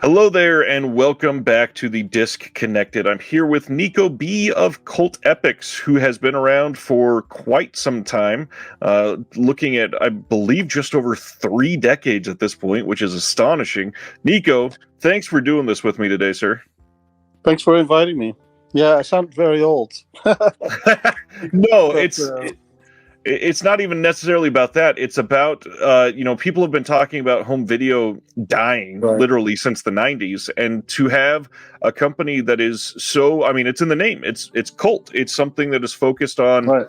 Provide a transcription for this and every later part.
Hello there, and welcome back to the Disc Connected. I'm here with Nico B of Cult Epics, who has been around for quite some time, looking at, I believe, just over 3 decades at this point, which is astonishing. Nico, thanks for doing this with me today, sir. Thanks for inviting me. Yeah, I sound very old. No, But, it's not even necessarily about that. It's about people have been talking about home video dying Right. literally since the 90s, and to have a company that is so, I mean, it's in the name. It's cult. It's something that is focused on Right.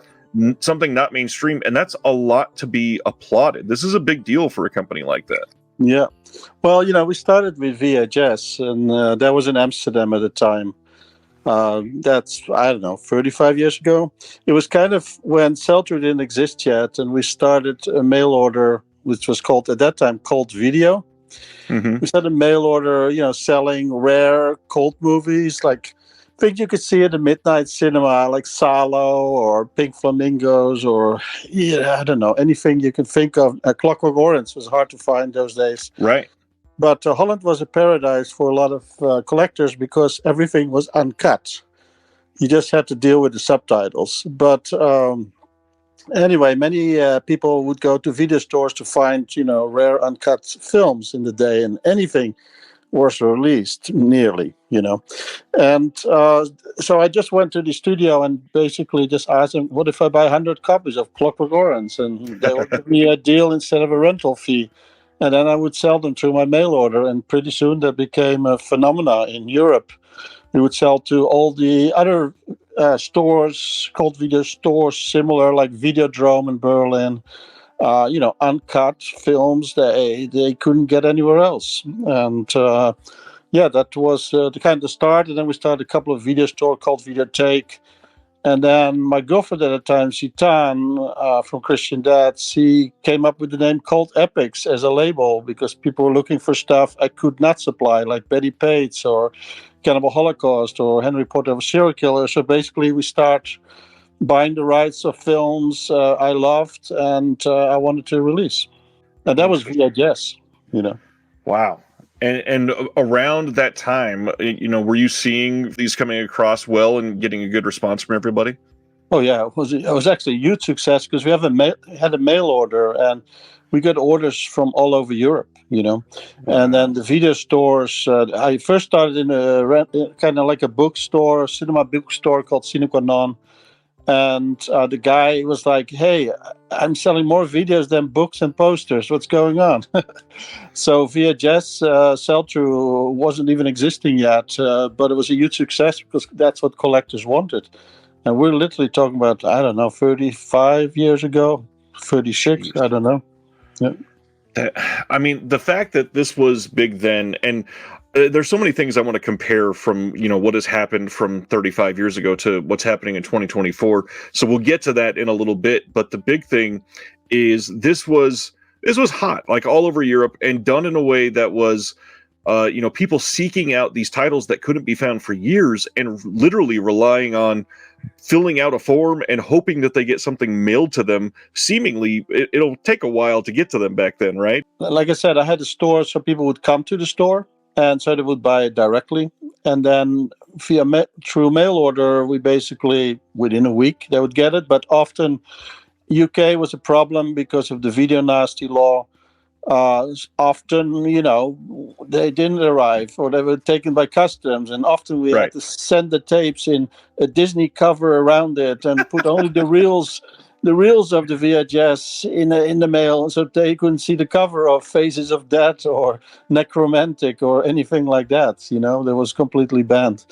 something not mainstream, and that's a lot to be applauded. This is a big deal for a company like that. Yeah. Well, we started with VHS, and that was in Amsterdam at the time. That's, I don't know, 35 years ago. It was kind of when sell-through didn't exist yet, and we started a mail order, which was called, at that time, Cult Video. Mm-hmm. We started a mail order, selling rare cult movies, like things you could see at the midnight cinema, like Salo or Pink Flamingos, or, I don't know, anything you can think of. Clockwork Orange was hard to find those days. Right. But Holland was a paradise for a lot of collectors because everything was uncut. You just had to deal with the subtitles. But anyway, many people would go to video stores to find, rare uncut films in the day, and anything was released, nearly, And so I just went to the studio and basically just asked them, what if I buy 100 copies of Clockwork Orange? And they would give me a deal instead of a rental fee. And then I would sell them through my mail order, and pretty soon that became a phenomena in Europe. We would sell to all the other stores, cult video stores, similar like Videodrome in Berlin. Uncut films they couldn't get anywhere else. And that was the kind of start. And then we started a couple of video stores called Videotheek. And then my girlfriend at the time, Sitan, from Christian Dads, she came up with the name Cult Epics as a label because people were looking for stuff I could not supply, like Bettie Pates or Cannibal Holocaust or Henry Portrait of a Serial Killer. So basically we start buying the rights of films I loved and I wanted to release. And that was VHS, Wow. And around that time, were you seeing these coming across well and getting a good response from everybody? Oh yeah, it was actually a huge success because we had a mail order, and we got orders from all over Europe, And then the video stores. I first started in a kind of like a bookstore, cinema bookstore called Sine Qua Non. And the guy was like, "Hey, I'm selling more videos than books and posters. What's going on?" So VHS sell-through wasn't even existing yet, but it was a huge success because that's what collectors wanted. And we're literally talking about, I don't know, 35 years ago, 36, I don't know. Yeah. The fact that this was big then, and there's so many things I want to compare from, what has happened from 35 years ago to what's happening in 2024. So we'll get to that in a little bit. But the big thing is this was hot, like all over Europe, and done in a way that was, people seeking out these titles that couldn't be found for years and literally relying on filling out a form and hoping that they get something mailed to them. Seemingly, it'll take a while to get to them back then, right? Like I said, I had a store, so people would come to the store, and so they would buy it directly. And then through mail order, we basically, within a week, they would get it. But often, UK was a problem because of the video nasty law. Often, they didn't arrive or they were taken by customs, and often we had to send the tapes in a Disney cover around it and put only the reels of the VHS in the mail, so they couldn't see the cover of Faces of Death or Necromantic or anything like that. That was completely banned.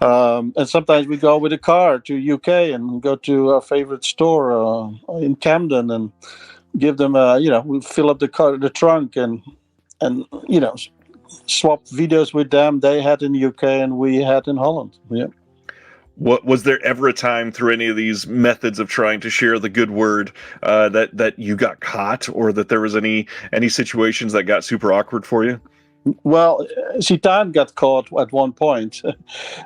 And sometimes we go with a car to UK and go to our favorite store in Camden and give them we fill up the trunk and swap videos with them. They had in the UK and we had in Holland. Yeah. What was there ever a time through any of these methods of trying to share the good word that you got caught, or that there was any situations that got super awkward for you? Well, Sitan got caught at one point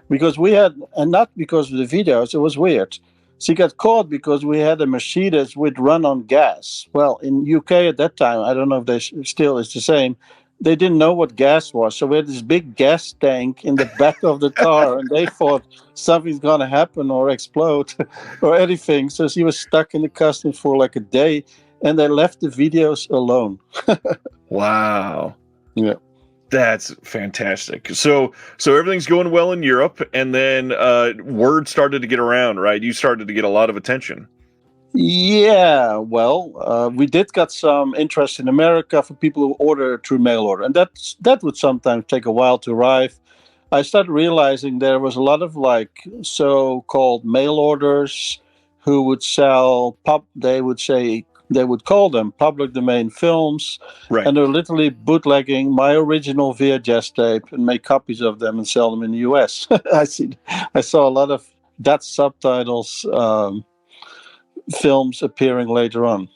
because we had, and not because of the videos, it was weird. She got caught because we had a Mercedes with run on gas. Well, in UK at that time, I don't know if they still is the same, they didn't know what gas was. So we had this big gas tank in the back of the car, and they thought something's going to happen or explode or anything. So she was stuck in the customs for like a day, and they left the videos alone. Wow. Yeah. That's fantastic. So everything's going well in Europe, and then word started to get around, right? You started to get a lot of attention. Yeah, well, we did get some interest in America for people who order through mail order, and that would sometimes take a while to arrive. I started realizing there was a lot of like so-called mail orders who would sell they would say they would call them public domain films, Right. and they're literally bootlegging my original VHS tape and make copies of them and sell them in the US. I saw a lot of Dutch subtitles films appearing later on.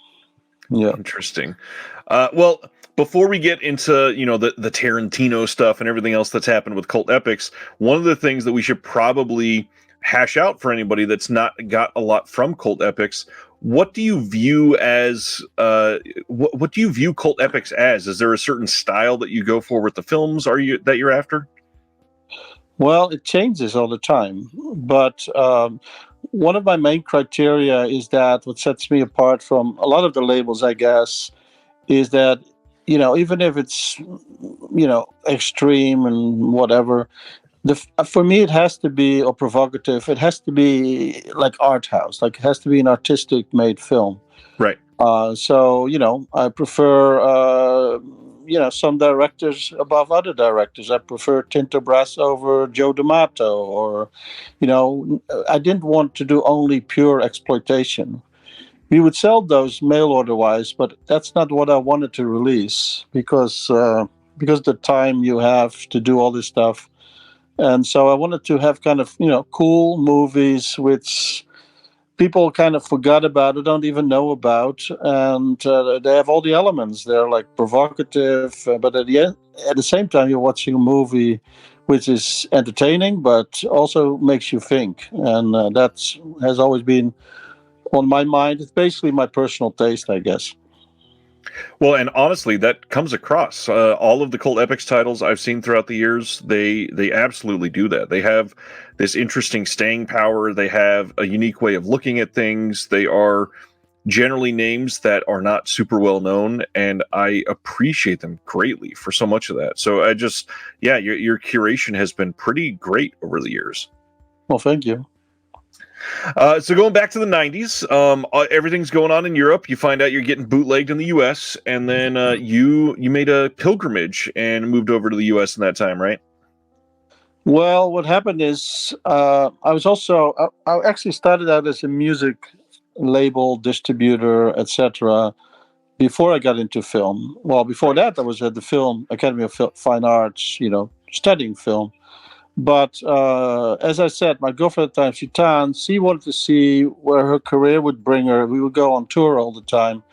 Yeah. Interesting. Well, before we get into the Tarantino stuff and everything else that's happened with cult epics, one of the things that we should probably hash out for anybody that's not got a lot from cult epics, what do you view as what do you view cult epics as? Is there a certain style that you go for with the films that you're after? Well, it changes all the time, but one of my main criteria is that what sets me apart from a lot of the labels, I guess, is that even if it's extreme and whatever, for me it has to be, or provocative, it has to be like art house, like it has to be an artistic made film. Right. So I prefer some directors above other directors. I prefer Tinto Brass over Joe D'Amato, or I didn't want to do only pure exploitation. We would sell those mail order wise, but that's not what I wanted to release because the time you have to do all this stuff. And so I wanted to have kind of cool movies which people kind of forgot about or don't even know about, and they have all the elements. They're like provocative, but at the same time, you're watching a movie which is entertaining, but also makes you think, and that has always been on my mind. It's basically my personal taste, I guess. Well, and honestly, that comes across all of the cult epics titles I've seen throughout the years. They absolutely do that. They have this interesting staying power. They have a unique way of looking at things. They are generally names that are not super well known, and I appreciate them greatly for so much of that. So your curation has been pretty great over the years. Well, thank you. So going back to the 90s, everything's going on in Europe. You find out you're getting bootlegged in the US, and then you made a pilgrimage and moved over to the US in that time, right? Well, what happened is I actually started out as a music label distributor, etc. before I got into film. Well, before that, I was at the Film Academy of Fine Arts, studying film. But as I said, my girlfriend at the time, she wanted to see where her career would bring her. We would go on tour all the time,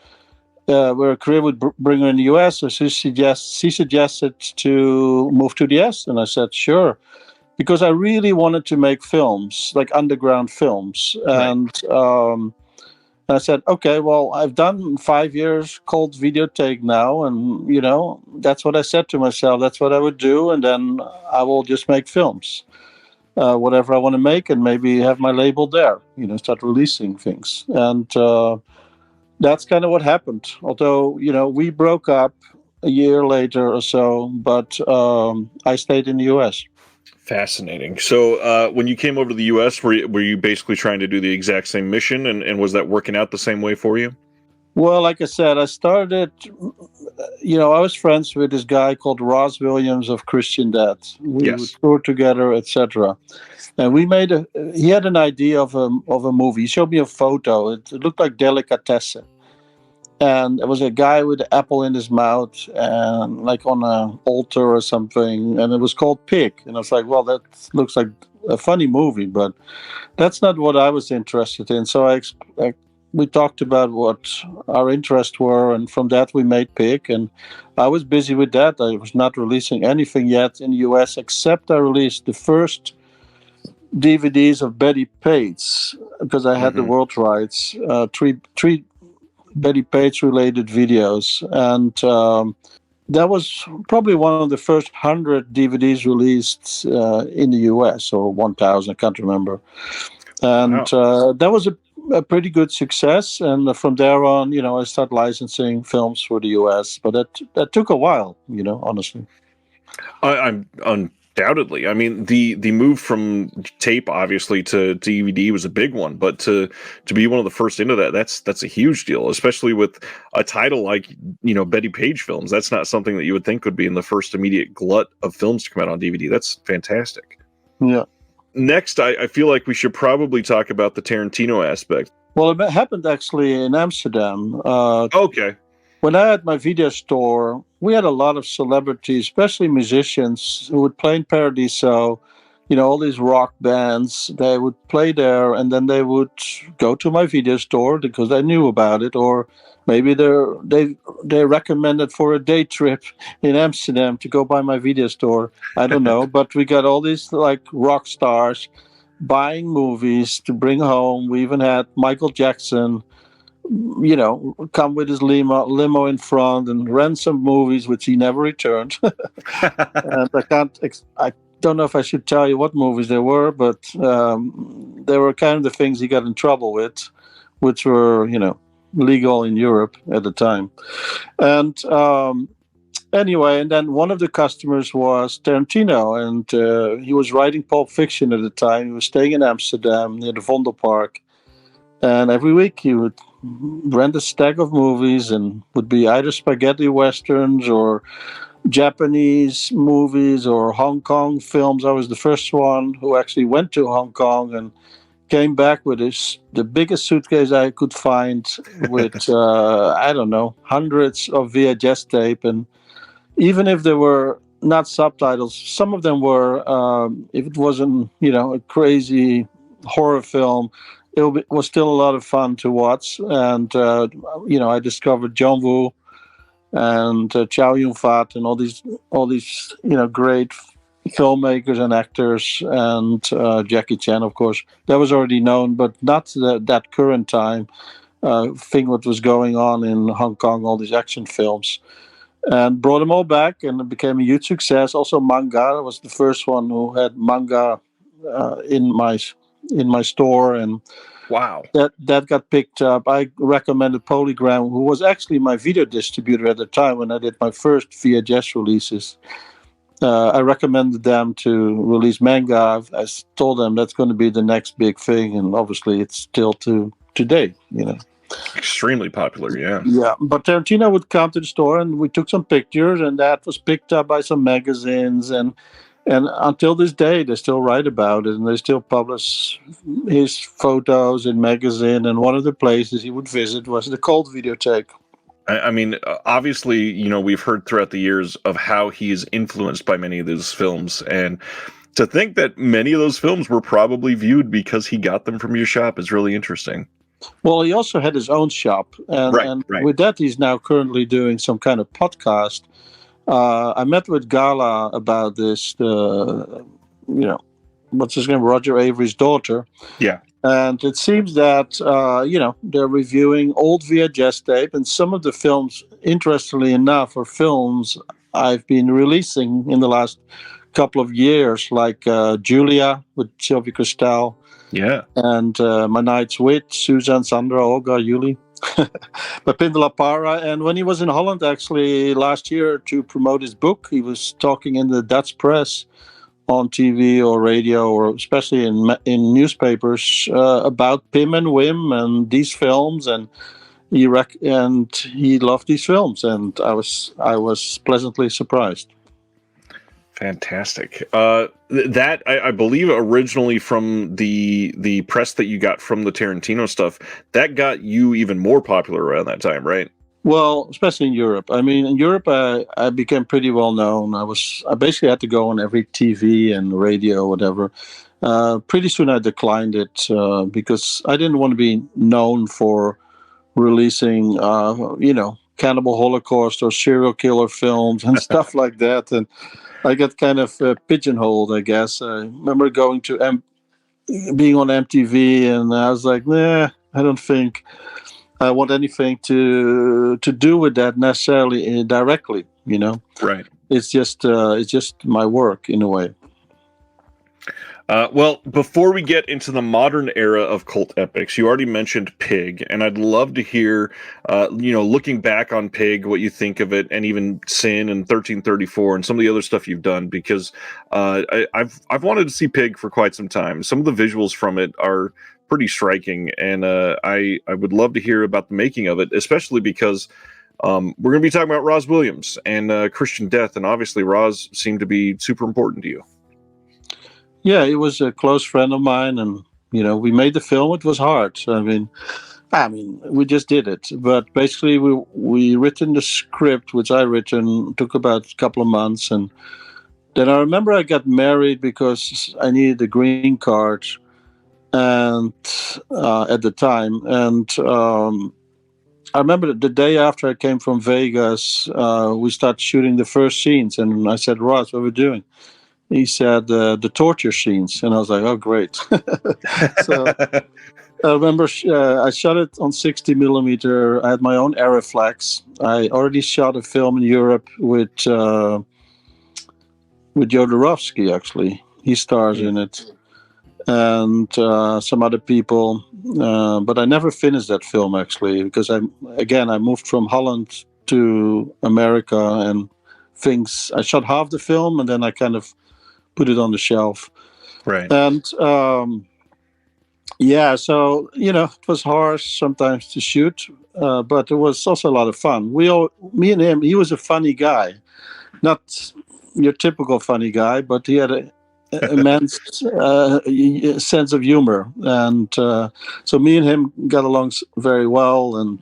where her career would bring her in the US. So she suggested to move to the US. And I said, sure, because I really wanted to make films, like underground films. Right. And I said, okay, well, I've done 5 years cold videotape now, and that's what I said to myself. That's what I would do, and then I will just make films, whatever I want to make, and maybe have my label there. Start releasing things, and that's kind of what happened. Although we broke up a year later or so, but I stayed in the U.S. Fascinating. So when you came over to the US, were you basically trying to do the exact same mission, and was that working out the same way for you? Well, like I said, I started, I was friends with this guy called Ross Williams of Christian Death. We would Yes. tour together, etc. And he had an idea of a movie. He showed me a photo. It looked like Delicatessen. And there was a guy with an apple in his mouth and like on an altar or something. And it was called Pig. And I was like, well, that looks like a funny movie, but that's not what I was interested in. So we talked about what our interests were, and from that we made Pig. And I was busy with that. I was not releasing anything yet in the US, except I released the first DVDs of Bettie Page, because I had the world rights. Three Bettie Page related videos, and that was probably one of the first 100 DVDs released in the US, or 1,000, I can't remember. And Wow. that was a pretty good success. And from there on, I started licensing films for the US. But that took a while, honestly. I'm undoubtedly. I mean, the move from tape obviously to DVD was a big one, but to be one of the first into that's a huge deal, especially with a title like Bettie Page films. That's not something that you would think would be in the first immediate glut of films to come out on DVD. That's fantastic. Yeah. Next, I feel like we should probably talk about the Tarantino aspect. Well, it happened actually in Amsterdam. Okay. When I had my video store, we had a lot of celebrities, especially musicians, who would play in Paradiso. All these rock bands, they would play there, and then they would go to my video store because they knew about it, or maybe they recommended for a day trip in Amsterdam to go by my video store. I don't know, but we got all these like rock stars buying movies to bring home. We even had Michael Jackson come with his limo in front and rent some movies, which he never returned. And I don't know if I should tell you what movies they were, but they were kind of the things he got in trouble with, which were, legal in Europe at the time. And anyway, and then one of the customers was Tarantino, and he was writing Pulp Fiction at the time. He was staying in Amsterdam near the Vondelpark. And every week he would rent a stack of movies, and would be either spaghetti westerns or Japanese movies or Hong Kong films. I was the first one who actually went to Hong Kong and came back with the biggest suitcase I could find with I don't know, hundreds of VHS tape. And even if there were not subtitles, some of them were. If it wasn't a crazy horror film, was still a lot of fun to watch. And I discovered John Woo and Chow Yun-fat and all these great filmmakers and actors, and Jackie Chan, of course. That was already known, but not that current time thing what was going on in Hong Kong, all these action films. And brought them all back, and it became a huge success. Also, manga. I was the first one who had manga in my store, and Wow. that got picked up. I recommended Polygram, who was actually my video distributor at the time when I did my first VHS releases. I recommended them to release manga. I told them that's going to be the next big thing, and obviously it's still to today. Extremely popular, yeah. Yeah, but Tarantino would come to the store, and we took some pictures, and that was picked up by some magazines, and until this day, they still write about it, and they still publish his photos in magazine. And one of the places he would visit was the Cult Videotheque. I mean, obviously, we've heard throughout the years of how he's influenced by many of those films, and to think that many of those films were probably viewed because he got them from your shop is really interesting. Well, he also had his own shop, and, Right. with that, he's now currently doing some kind of podcast. I met with Gala about this, what's his name, Roger Avery's daughter. Yeah. And it seems that, they're reviewing old VHS tape, and some of the films, interestingly enough, are films I've been releasing in the last couple of years, like Julia with Sylvia Kristel. Yeah. And My Night's Wit, Susan, Sandra, Olga, Yuli. Pepin de la Parra. And when he was in Holland, actually, last year to promote his book, he was talking in the Dutch press on TV or radio, or especially in newspapers, about Pim and Wim and these films. And he loved these films, and I was pleasantly surprised. Fantastic. That I believe originally from the press that you got from the Tarantino stuff, that got you even more popular around that time, right? Well, especially in Europe. I mean, in Europe, I became pretty well known. I basically had to go on every TV and radio, whatever. Pretty soon, I declined it because I didn't want to be known for releasing, Cannibal Holocaust or serial killer films and stuff like that. And I got kind of pigeonholed, I guess. I remember going to being on MTV, and I was like, nah, I don't think I want anything to do with that necessarily directly. Right. It's just my work in a way. Well, before we get into the modern era of cult epics, you already mentioned Pig, and I'd love to hear, looking back on Pig, what you think of it, and even Sin and 1334 and some of the other stuff you've done, because I've wanted to see Pig for quite some time. Some of the visuals from it are pretty striking, and I would love to hear about the making of it, especially because we're going to be talking about Roz Williams and Christian death, and obviously Roz seemed to be super important to you. Yeah, he was a close friend of mine, and we made the film. It was hard. I mean, we just did it. But basically, we written the script, which I written, took about a couple of months, and then I remember I got married because I needed a green card, and at the time, and I remember the day after I came from Vegas, we started shooting the first scenes, and I said, "Ross, what are we doing?" He said, the torture scenes. And I was like, oh, great. So I remember I shot it on 60 millimeter. I had my own Arriflex. I already shot a film in Europe with Jodorowsky, actually. He stars in it. And some other people. But I never finished that film, actually, because I moved from Holland to America, and I shot half the film, and then I kind of put it on the shelf. Right. And so it was harsh sometimes to shoot, but it was also a lot of fun. Me and him, he was a funny guy, not your typical funny guy, but he had an immense sense of humor, and so me and him got along very well, and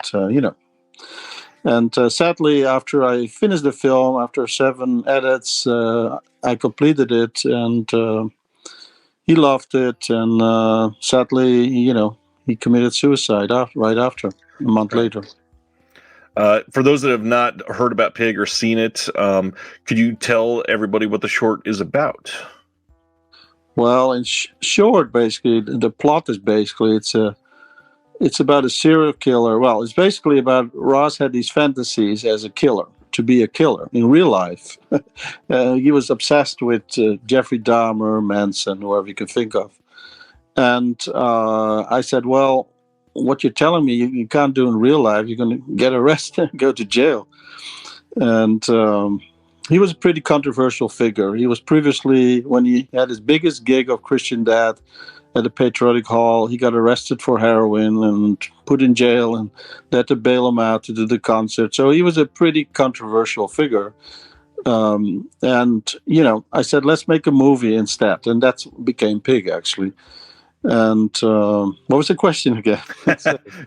And sadly, after I finished the film, after 7 edits, I completed it, and he loved it. And sadly, he committed suicide right after, a month later. For those that have not heard about Pig or seen it, could you tell everybody what the short is about? Well, in short, basically, the plot is basically it's about a serial killer. Well, it's basically about Ross had these fantasies as a killer, to be a killer in real life. He was obsessed with Jeffrey Dahmer, Manson, whoever you can think of. And I said, well, what you're telling me you can't do in real life. You're going to get arrested and go to jail. And he was a pretty controversial figure. He was previously, when he had his biggest gig of Christian Dad, at the Patriotic Hall, he got arrested for heroin and put in jail, and they had to bail him out to do the concert. So he was a pretty controversial figure. And, I said, let's make a movie instead. And that became Pig, actually. And what was the question again?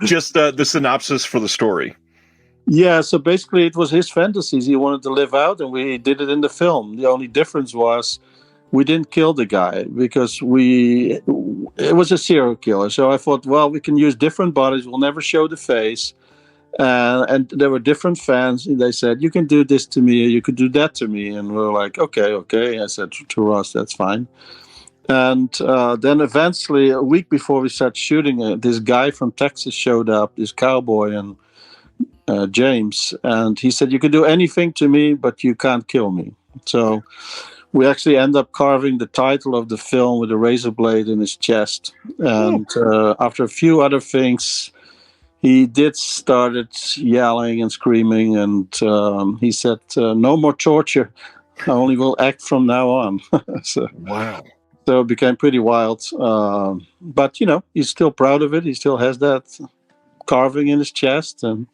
Just the synopsis for the story. Yeah, so basically it was his fantasies he wanted to live out, and we did it in the film. The only difference was we didn't kill the guy because it was a serial killer. So I thought, well, we can use different bodies. We'll never show the face. And there were different fans. And they said, you can do this to me, or you could do that to me. And we were like, okay. I said to Ross, that's fine. And then eventually, a week before we started shooting, this guy from Texas showed up, this cowboy, and James. And he said, you can do anything to me, but you can't kill me. So we actually end up carving the title of the film with a razor blade in his chest. And after a few other things, he started yelling and screaming. And he said, no more torture. I only will act from now on. Wow. So it became pretty wild. But, he's still proud of it. He still has that carving in his chest. And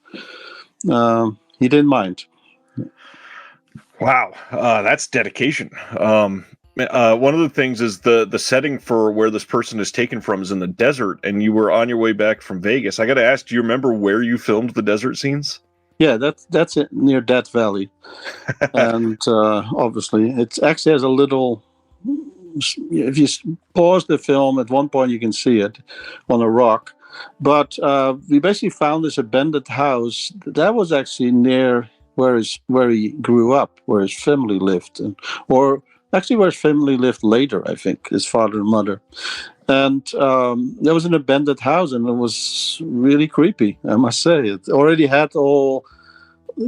he didn't mind. Wow, that's dedication. One of the things is the setting for where this person is taken from is in the desert, and you were on your way back from Vegas. I got to ask, do you remember where you filmed the desert scenes? Yeah, that's it, near Death Valley. And obviously, it actually has a little... If you pause the film, at one point you can see it on a rock. But we basically found this abandoned house. That was actually near where he grew up, where his family lived, or actually where his family lived later, I think, his father and mother. And there was an abandoned house, and it was really creepy, I must say. It already had all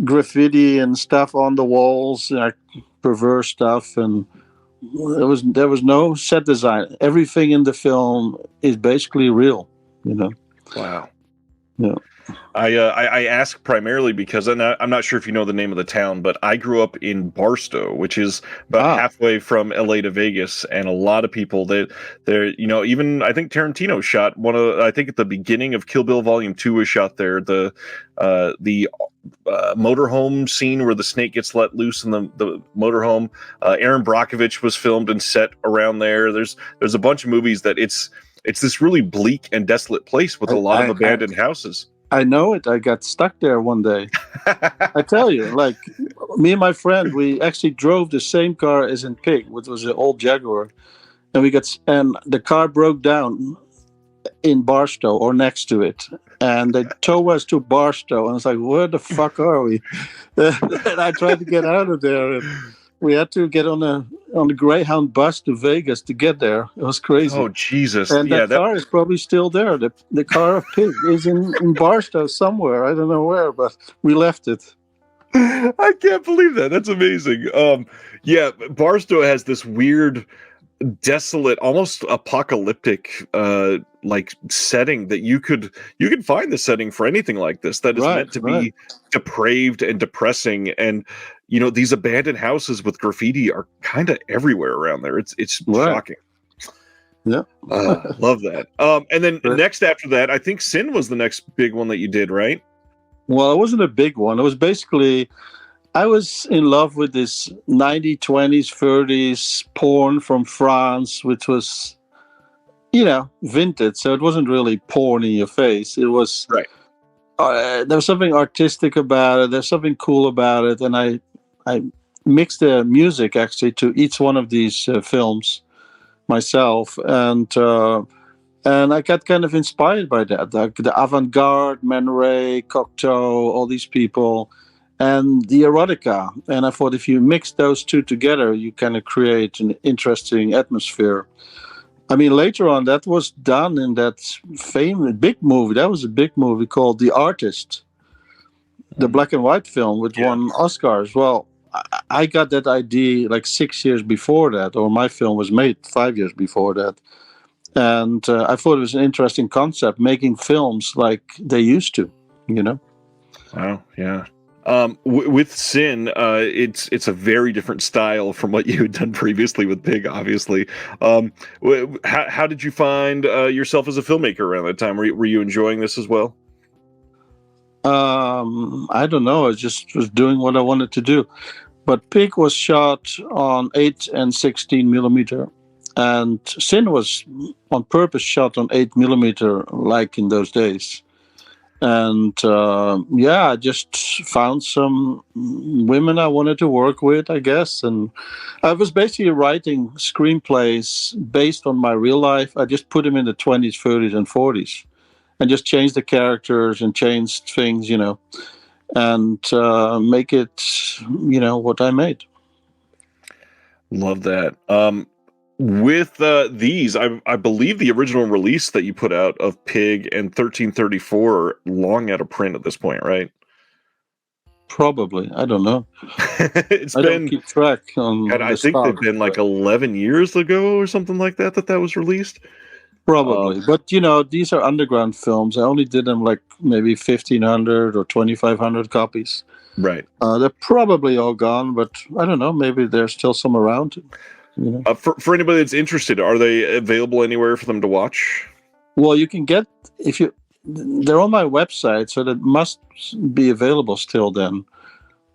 graffiti and stuff on the walls, like perverse stuff, and there was no set design. Everything in the film is basically real, you know. Wow. Yeah. I ask primarily because I'm not sure if you know the name of the town, but I grew up in Barstow, which is about halfway from LA to Vegas, and a lot of people they're even I think Tarantino shot one of I think at the beginning of Kill Bill Volume 2 was shot there. The motorhome scene where the snake gets let loose in the motorhome. Aaron Brockovich was filmed and set around there. There's a bunch of movies that it's this really bleak and desolate place with a lot of abandoned houses. I know it. I got stuck there one day. I tell you, like me and my friend, we actually drove the same car as in Pig, which was an old Jaguar, and the car broke down in Barstow or next to it, and they towed us to Barstow, and I was like, where the fuck are we? And I tried to get out of there, and we had to get on the Greyhound bus to Vegas to get there. It was crazy. Oh, Jesus. And that car is probably still there. The car of Pig is in Barstow somewhere. I don't know where, but we left it. I can't believe that. That's amazing. Yeah, Barstow has this weird, desolate, almost apocalyptic like setting that you could find the setting for anything like this that is meant to be depraved and depressing. And these abandoned houses with graffiti are kind of everywhere around there. It's shocking. Yeah. Love that. And then next after that, I think Sin was the next big one that you did, right? Well, it wasn't a big one. It was basically, I was in love with this 1920s, 30s porn from France, which was, vintage. So it wasn't really porn in your face. It was, there was something artistic about it. There's something cool about it. And I mixed the music actually to each one of these films myself. And I got kind of inspired by that. The avant-garde, Man Ray, Cocteau, all these people, and the erotica. And I thought if you mix those two together, you kind of create an interesting atmosphere. I mean, later on, that was done in that famous big movie. That was a big movie called The Artist, the black and white film, which won Oscars. Well, I got that idea like 6 years before that, or my film was made 5 years before that. And I thought it was an interesting concept, making films like they used to, Wow, yeah. With Sin, it's a very different style from what you had done previously with Pig, obviously. How did you find yourself as a filmmaker around that time? Were you enjoying this as well? I don't know. I just was doing what I wanted to do. But Pig was shot on 8 and 16 millimeter. And Sin was on purpose shot on 8 millimeter, like in those days. And I just found some women I wanted to work with, I guess. And I was basically writing screenplays based on my real life. I just put them in the 20s, 30s, and 40s, and just changed the characters and changed things, and make it, what I made. Love that. With these, I believe the original release that you put out of Pig and 1334 are long out of print at this point, right? Probably. I don't know. I don't keep track on and I think they've been like 11 years ago or something like that was released. Probably. But, these are underground films. I only did them like maybe 1,500 or 2,500 copies. Right. They're probably all gone, but I don't know. Maybe there's still some around. For anybody that's interested, are they available anywhere for them to watch? Well, you can get, they're on my website, so that must be available still then.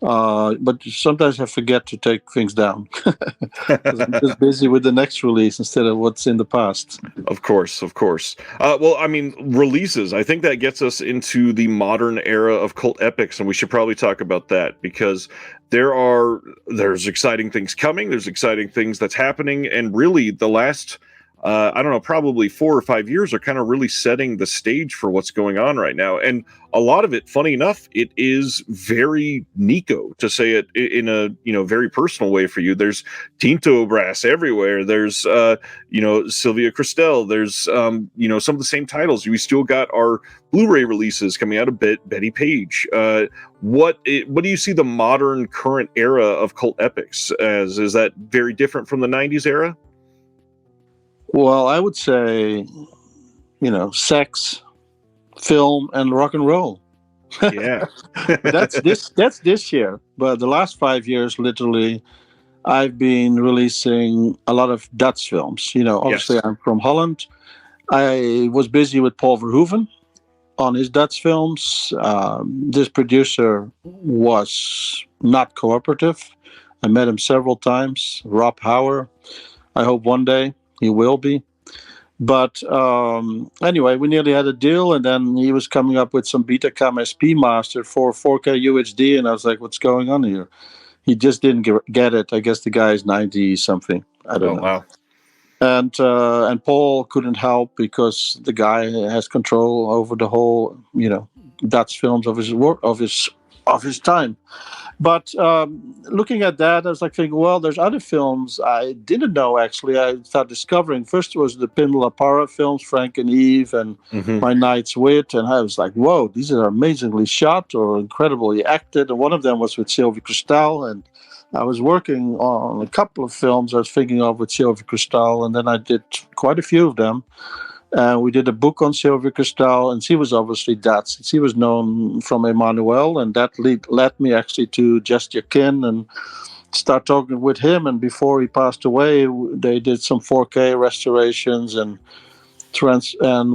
But sometimes I forget to take things down because I'm just busy with the next release instead of what's in the past. Of course. Well, I mean, releases, I think that gets us into the modern era of cult epics, and we should probably talk about that because there's exciting things coming, there's exciting things that's happening, and really the last I don't know, probably 4 or 5 years are kind of really setting the stage for what's going on right now. And a lot of it, funny enough, it is very Nico, to say it in a very personal way for you. There's Tinto brass everywhere. There's Sylvia, Kristel. There's some of the same titles. We still got our Blu-ray releases coming out of Bettie Page. What do you see the modern current era of cult epics as? Is that very different from the 90s era? Well, I would say, sex, film, and rock and roll. Yeah. But that's this year. But the last 5 years, literally, I've been releasing a lot of Dutch films. Obviously, Yes. I'm from Holland. I was busy with Paul Verhoeven on his Dutch films. This producer was not cooperative. I met him several times. Rob Hauer. I hope one day he will be. But anyway, we nearly had a deal, and then he was coming up with some Betacam SP master for 4K UHD, and I was like, what's going on here? He just didn't get it. I guess the guy is 90 something. I don't know. Wow. And Paul couldn't help because the guy has control over the whole, Dutch films of his work, of his time. But looking at that, I was like thinking, well, there's other films I didn't know, actually. I started discovering. First was the Pim La Parra films, Frank and Eve, and My Night's Wit. And I was like, whoa, these are amazingly shot or incredibly acted. And one of them was with Sylvia Kristel. And I was working on a couple of films I was thinking of with Sylvia Kristel. And then I did quite a few of them. We did a book on Sylvia Kristel, and she was obviously Dutch. She was known from Emmanuel, and that led me actually to Just Your Kin and start talking with him. And before he passed away, they did some 4K restorations and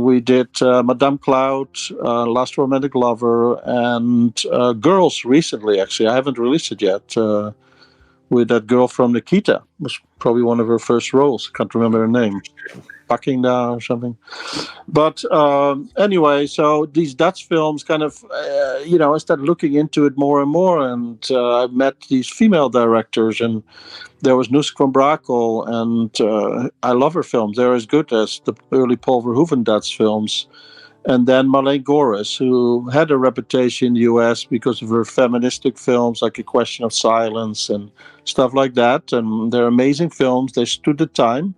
we did Madame Cloud, Last Romantic Lover, and Girls recently. Actually, I haven't released it yet. With that girl from Nikita, it was probably one of her first roles. Can't remember her name. Buckingham or something. But anyway, so these Dutch films kind of, I started looking into it more and more, and I met these female directors, and there was Noesk van Brakel, and I love her films. They're as good as the early Paul Verhoeven Dutch films. And then Marlene Goris, who had a reputation in the U.S. because of her feministic films, like A Question of Silence and stuff like that. And they're amazing films. They stood the time.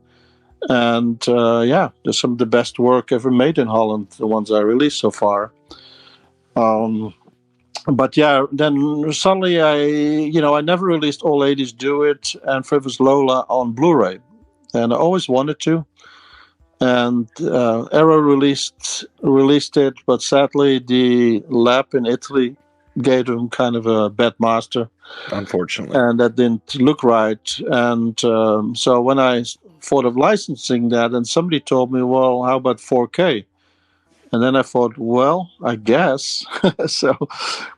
And they're some of the best work ever made in Holland, the ones I released so far. But yeah, then suddenly I never released All Ladies Do It and Frivolous Lola on Blu-ray. And I always wanted to. And Arrow released it, but sadly the lab in Italy gave them kind of a bad master. Unfortunately. And that didn't look right. And so when I thought of licensing that, and somebody told me, well, how about 4K? And then I thought, well, I guess. So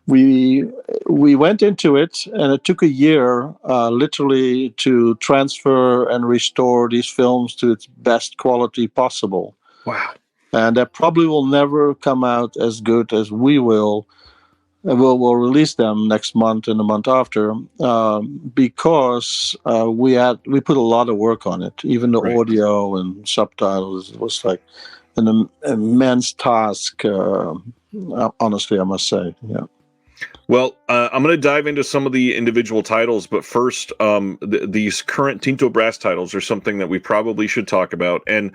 we went into it, and it took a year literally to transfer and restore these films to its best quality possible. Wow. And that probably will never come out as good as we will. And we'll release them next month and the month after, because we put a lot of work on it. Even the audio and subtitles was like an immense task. Honestly, I must say, yeah. Well, I'm going to dive into some of the individual titles, but first, these current Tinto Brass titles are something that we probably should talk about. And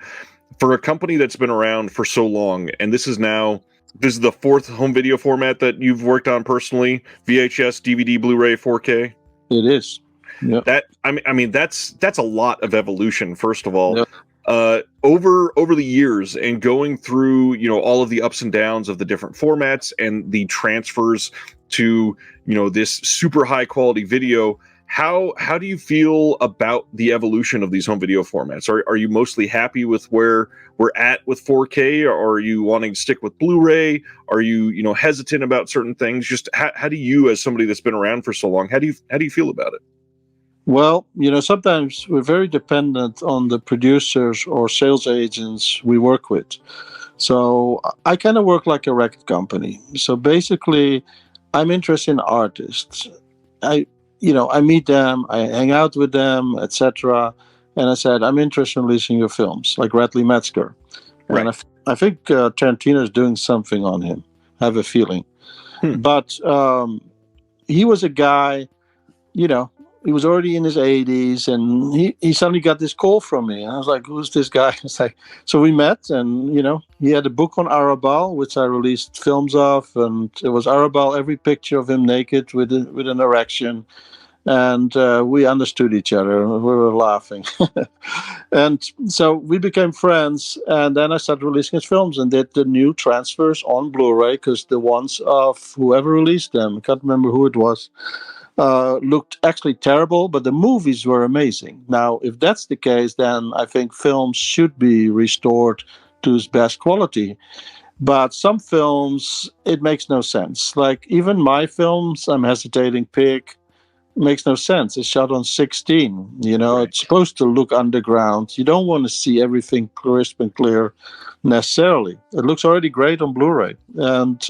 for a company that's been around for so long, and this is the fourth home video format that you've worked on personally: VHS, DVD, Blu-ray, 4K. It is. Yeah. That I mean that's a lot of evolution. First of all, Yep. Over the years and going through all of the ups and downs of the different formats and the transfers to this super high quality video. How do you feel about the evolution of these home video formats? Are you mostly happy with where we're at with 4K, or are you wanting to stick with Blu-ray? Are you hesitant about certain things? Just how do you, as somebody that's been around for so long, how do you feel about it? Well, sometimes we're very dependent on the producers or sales agents we work with. So I kind of work like a record company. So basically, I'm interested in artists. I meet them, I hang out with them, etc. and I said, I'm interested in releasing your films, like Radley Metzger. Right. And I think Tarantino is doing something on him. I have a feeling. But he was a guy, he was already in his 80s, and he suddenly got this call from me. And I was like, who's this guy? It's like, so we met, and, he had a book on Arabal, which I released films of. And it was Arabal, every picture of him naked with an erection. And we understood each other. We were laughing. And so we became friends. And then I started releasing his films and did the new transfers on Blu-ray, because the ones of whoever released them, I can't remember who it was, looked actually terrible, but the movies were amazing. Now, if that's the case, then I think films should be restored to its best quality. But some films, it makes no sense. Like even my films, I'm hesitating, Pig, makes no sense. It's shot on 16. Right. It's supposed to look underground. You don't want to see everything crisp and clear necessarily. It looks already great on Blu-ray, and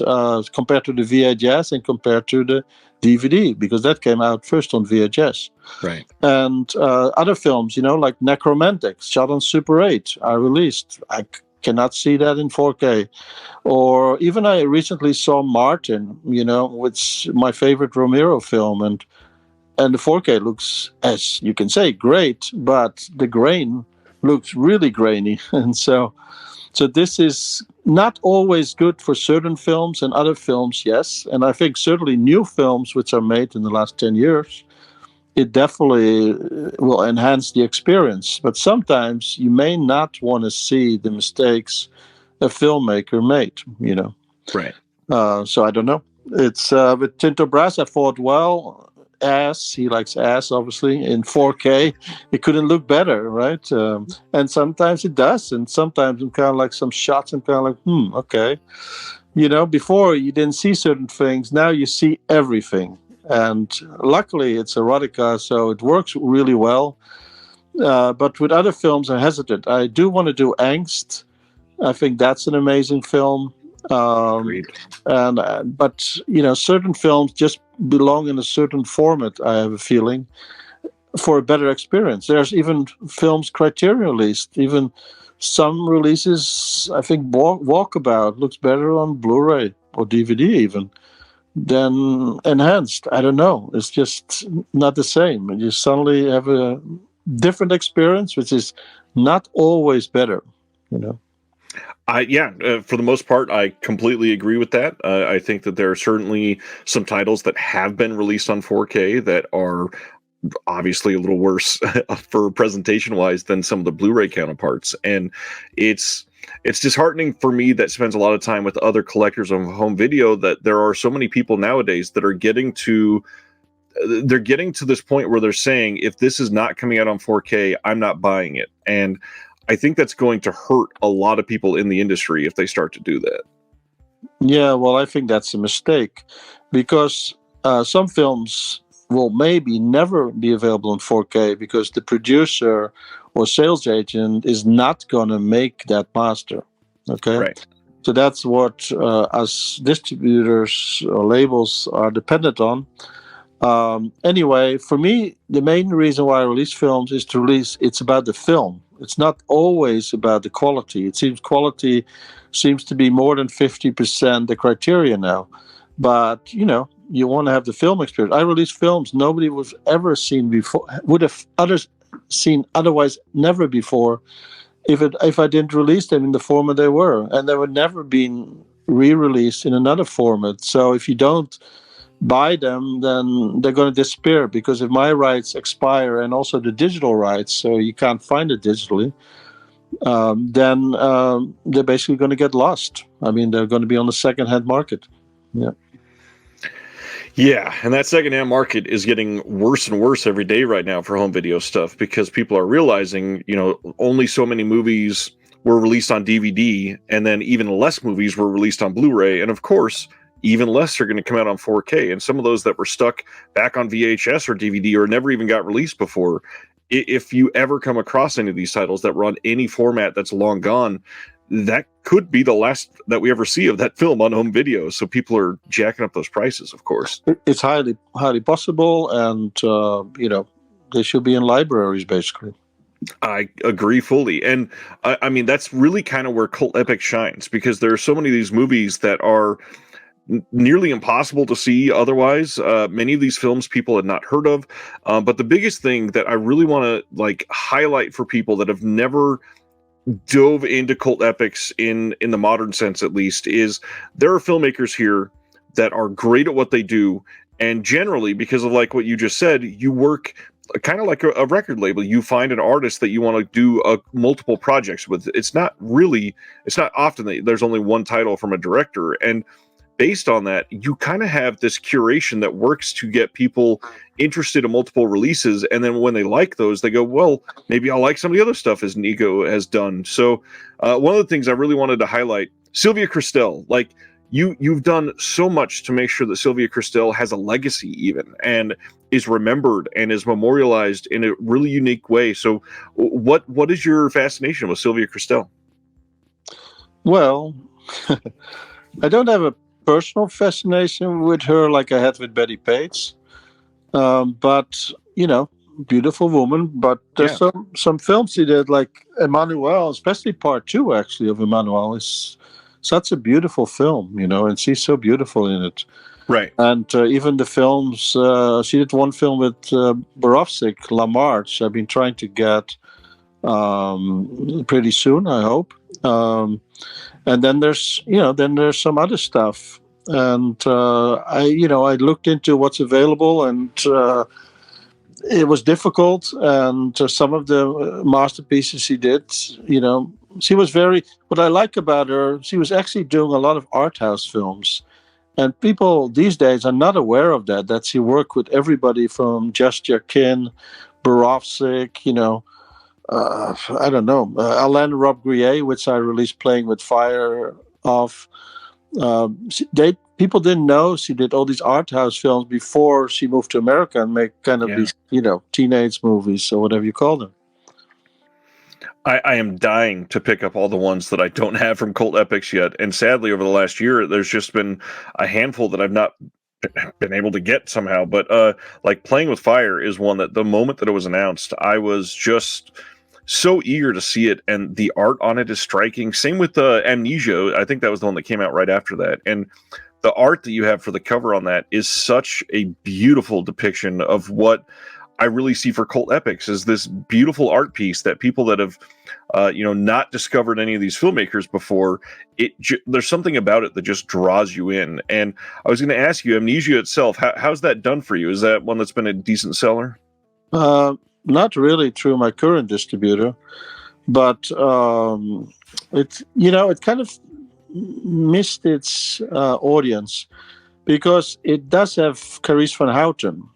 compared to the VHS and compared to the DVD, because that came out first on VHS. Right. And other films, like Necromantics, shot on Super 8, are released. I cannot see that in 4K. Or even I recently saw Martin, which my favorite Romero film, and the 4K looks, as you can say, great, but the grain looks really grainy. And so this is not always good for certain films, and other films, yes. And I think certainly new films which are made in the last 10 years, it definitely will enhance the experience. But sometimes you may not want to see the mistakes a filmmaker made, Right. So I don't know. It's with Tinto Brass, I thought, well, he likes ass, obviously, in 4K. It couldn't look better, right? And sometimes it does, and sometimes I'm kind of like some shots, I'm kind of like, okay. Before you didn't see certain things, now you see everything. And luckily it's erotica, so it works really well. But with other films, I'm hesitant. I do want to do Angst. I think that's an amazing film. But certain films just belong in a certain format, I have a feeling, for a better experience. There's even films Criterion released, even some releases. I think Walkabout looks better on Blu-ray or DVD even than enhanced. I don't know, it's just not the same, and you suddenly have a different experience, which is not always better. For the most part, I completely agree with that. I think that there are certainly some titles that have been released on 4K that are obviously a little worse for presentation wise than some of the Blu-ray counterparts. And it's disheartening for me that spends a lot of time with other collectors of home video that there are so many people nowadays that are getting to this point where they're saying, if this is not coming out on 4K, I'm not buying it. And I think that's going to hurt a lot of people in the industry if they start to do that. Yeah, well, I think that's a mistake, because some films will maybe never be available in 4K because the producer or sales agent is not going to make that master. Okay? Right. So that's what us distributors or labels are dependent on. Anyway, for me, the main reason why I release films is it's about the film. It's not always about the quality. It seems quality seems to be more than 50% the criteria now. But, you want to have the film experience. I release films nobody would have ever seen before, would have others seen otherwise never before, if I didn't release them in the format they were. And they would never been re-released in another format. So if you don't buy them, then they're going to disappear, because if my rights expire and also the digital rights, so you can't find it digitally, then they're basically going to get lost. I mean, they're going to be on the second-hand market. Yeah, and that second-hand market is getting worse and worse every day right now for home video stuff, because people are realizing, only so many movies were released on DVD, and then even less movies were released on Blu-ray, and of course, even less are going to come out on 4K. And some of those that were stuck back on VHS or DVD or never even got released before, if you ever come across any of these titles that were on any format that's long gone, that could be the last that we ever see of that film on home video. So people are jacking up those prices, of course. It's highly, highly possible. And, they should be in libraries, basically. I agree fully. And I mean, that's really kind of where cult epic shines, because there are so many of these movies that are nearly impossible to see otherwise. Many of these films people had not heard of. But the biggest thing that I really want to like highlight for people that have never dove into cult epics in the modern sense, at least, is there are filmmakers here that are great at what they do. And generally, because of like what you just said, you work kind of like a record label. You find an artist that you want to do multiple projects with. It's not often that there's only one title from a director. And based on that, you kind of have this curation that works to get people interested in multiple releases. And then when they like those, they go, well, maybe I'll like some of the other stuff as Nico has done. So one of the things I really wanted to highlight, Sylvia Kristel, like you've done so much to make sure that Sylvia Kristel has a legacy even, and is remembered and is memorialized in a really unique way. So what is your fascination with Sylvia Kristel? Well, I don't have a personal fascination with her like I had with Bettie Page, but beautiful woman. But there's some films she did, like Emmanuel, especially part 2 actually of Emmanuel, is such a beautiful film, and she's so beautiful in it. Right. And even the films, she did one film with Borowczyk, La Marche. I've been trying to get pretty soon, I hope. And then there's some other stuff. And I looked into what's available, and it was difficult. And some of the masterpieces she did, she was what I like about her, she was actually doing a lot of art house films. And people these days are not aware of that she worked with everybody from Just Kin, Borowczyk, I don't know, Alain Robbe-Grillet, which I released Playing with Fire of. People didn't know she did all these art house films before she moved to America and make kind of these, teenage movies or whatever you call them. I am dying to pick up all the ones that I don't have from Cult Epics yet. And sadly, over the last year, there's just been a handful that I've not been able to get somehow. But like Playing with Fire is one that the moment that it was announced, I was just so eager to see it. And the art on it is striking. Same with Amnesia. I think that was the one that came out right after that. And the art that you have for the cover on that is such a beautiful depiction of what I really see for cult epics, is this beautiful art piece that people that have, not discovered any of these filmmakers before, there's something about it that just draws you in. And I was going to ask you, Amnesia itself, how's that done for you? Is that one that's been a decent seller? Not really through my current distributor, but it kind of missed its audience because it does have Carice van Houten.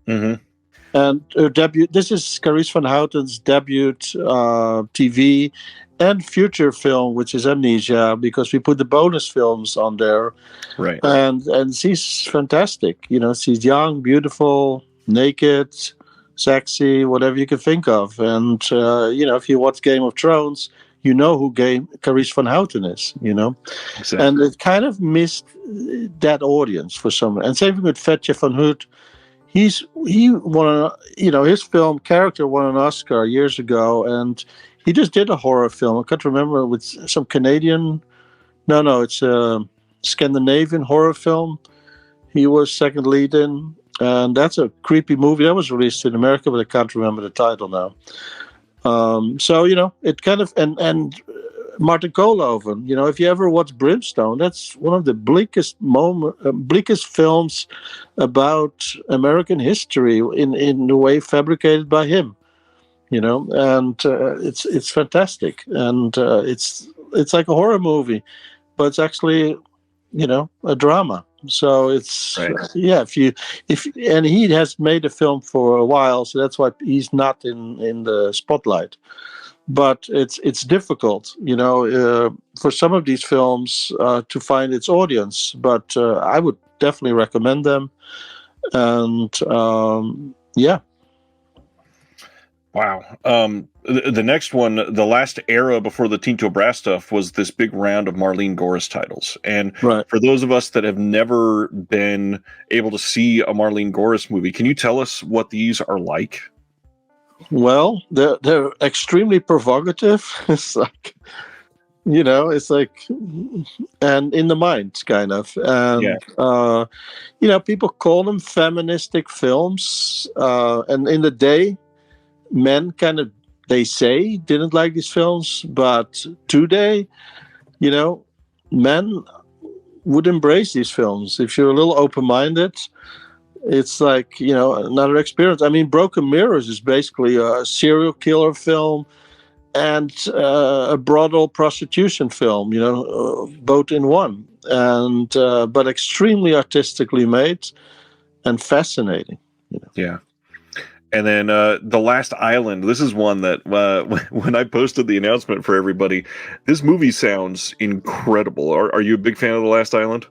Mm-hmm. And her debut. This is Carice van Houten's debut TV and feature film, which is Amnesia, because we put the bonus films on there. Right. And she's fantastic. She's young, beautiful, naked, sexy, whatever you can think of. And if you watch Game of Thrones, you know who Carice van Houten is. Exactly. And it kind of missed that audience for some. And same thing with Fetje van Hout. He won, his film Character won an Oscar years ago, and he just did a horror film. I can't remember, with some Canadian. No, it's a Scandinavian horror film. He was second lead in, and that's a creepy movie. That was released in America, but I can't remember the title now. So it kind of and Martin Koolhoven. If you ever watch Brimstone, that's one of the bleakest films about American history in the way fabricated by him. And it's fantastic, and it's like a horror movie, but it's actually a drama. So it's right. And he has made a film for a while, so that's why he's not in the spotlight. But it's difficult, for some of these films to find its audience. But I would definitely recommend them. And yeah. Wow. The next one, the last era before the Tinto Brass stuff, was this big round of Marlene Goris titles. And for those of us that have never been able to see a Marlene Goris movie, can you tell us what these are like? Well, they're extremely provocative. It's like, it's like, and in the mind, kind of. Yeah. And, people call them feministic films. And in the day, men kind of, they say, didn't like these films. But today, you know, men would embrace these films. If you're a little open minded, it's like, another experience. I mean, Broken Mirrors is basically a serial killer film and a brothel prostitution film, both in one, and but extremely artistically made and fascinating. Yeah. And then The Last Island. This is one that when I posted the announcement for everybody, this movie sounds incredible. Are you a big fan of The Last Island?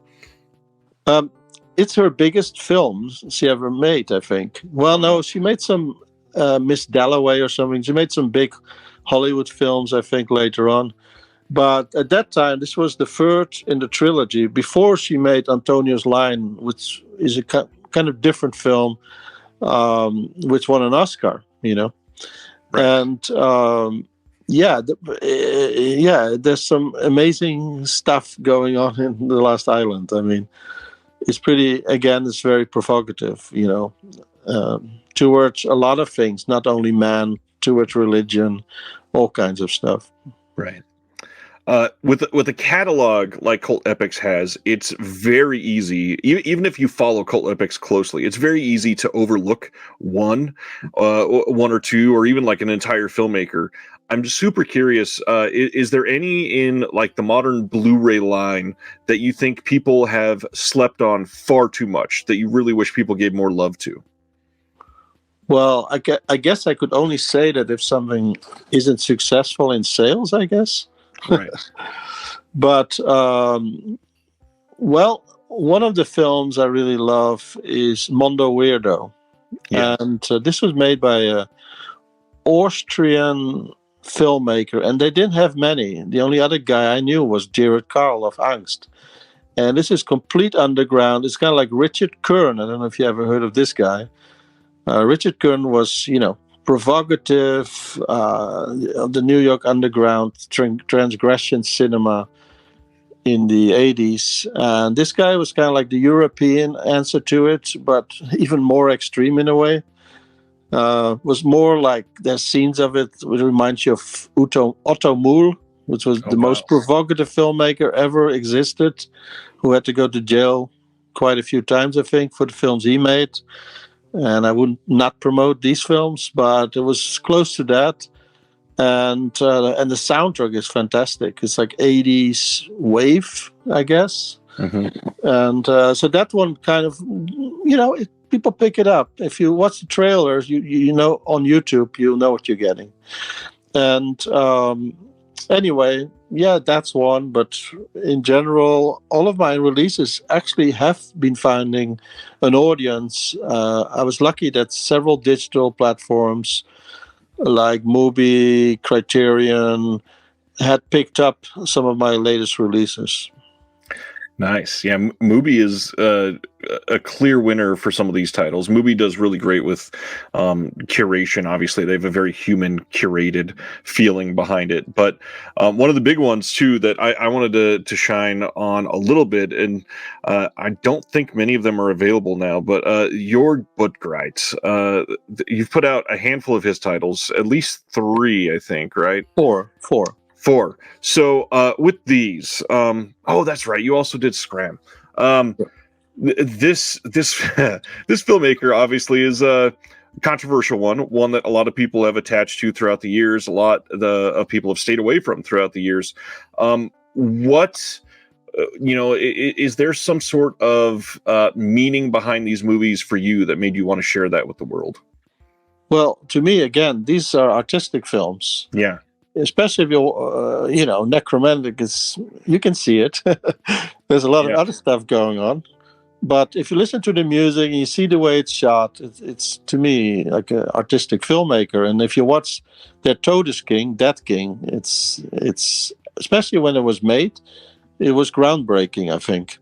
It's her biggest film she ever made, I think. Well, no, she made some Miss Dalloway or something. She made some big Hollywood films, I think, later on. But at that time, this was the third in the trilogy before she made Antonio's Line, which is a kind of different film, which won an Oscar, Right. And there's some amazing stuff going on in The Last Island. I mean, it's very provocative, towards a lot of things, not only man, towards religion, all kinds of stuff. Right. With a catalog like Cult Epics has, it's very easy. Even if you follow Cult Epics closely, it's very easy to overlook one or two, or even like an entire filmmaker. I'm just super curious. Is there any in like the modern Blu-ray line that you think people have slept on far too much, that you really wish people gave more love to? Well, I guess I could only say that if something isn't successful in sales, I guess. Right. But one of the films I really love is Mondo Weirdo, and this was made by an Austrian filmmaker, and they didn't have many. The only other guy I knew was Gerard Carl of Angst, and this is complete underground. It's kind of like Richard Kern. I don't know if you ever heard of this guy. Richard Kern was, provocative, of the New York underground transgression cinema in the 80s. And this guy was kind of like the European answer to it, but even more extreme in a way. Was more like there's scenes of it which reminds you of Otto Moore, which was the most provocative filmmaker ever existed, who had to go to jail quite a few times, I think, for the films he made. And I would not promote these films, but it was close to that. And the soundtrack is fantastic. It's like 80s wave, I guess. Mm-hmm. And so that one kind of, people pick it up. If you watch the trailers, you know, on YouTube, you'll know what you're getting. And anyway, yeah, that's one. But in general, all of my releases actually have been finding an audience. I was lucky that several digital platforms like Mubi, Criterion had picked up some of my latest releases. Nice. Yeah, Mubi is a clear winner for some of these titles. Mubi does really great with curation. Obviously, they have a very human, curated feeling behind it. But one of the big ones, too, that I wanted to shine on a little bit, and I don't think many of them are available now, but your Bootgrites, you've put out a handful of his titles, at least 3, I think, right? Four. 4. So with these, that's right. You also did Scram. This this filmmaker obviously is a controversial one that a lot of people have attached to throughout the years. A lot of people have stayed away from throughout the years. Is there some sort of meaning behind these movies for you that made you want to share that with the world? Well, to me, again, these are artistic films. Yeah. Especially if you're, necromantic, you can see it. There's a lot of other stuff going on. But if you listen to the music and you see the way it's shot, it's to me like an artistic filmmaker. And if you watch that Totus King, Dead King, it's especially when it was made, it was groundbreaking, I think.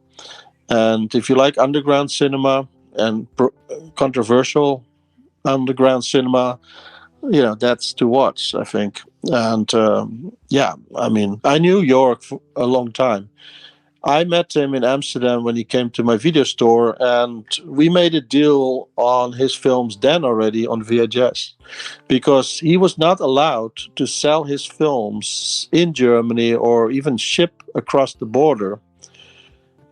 And if you like underground cinema and controversial underground cinema, that's to watch, I think. And I mean, I knew York for a long time. I met him in Amsterdam when he came to my video store, and we made a deal on his films then already on VHS, because he was not allowed to sell his films in Germany or even ship across the border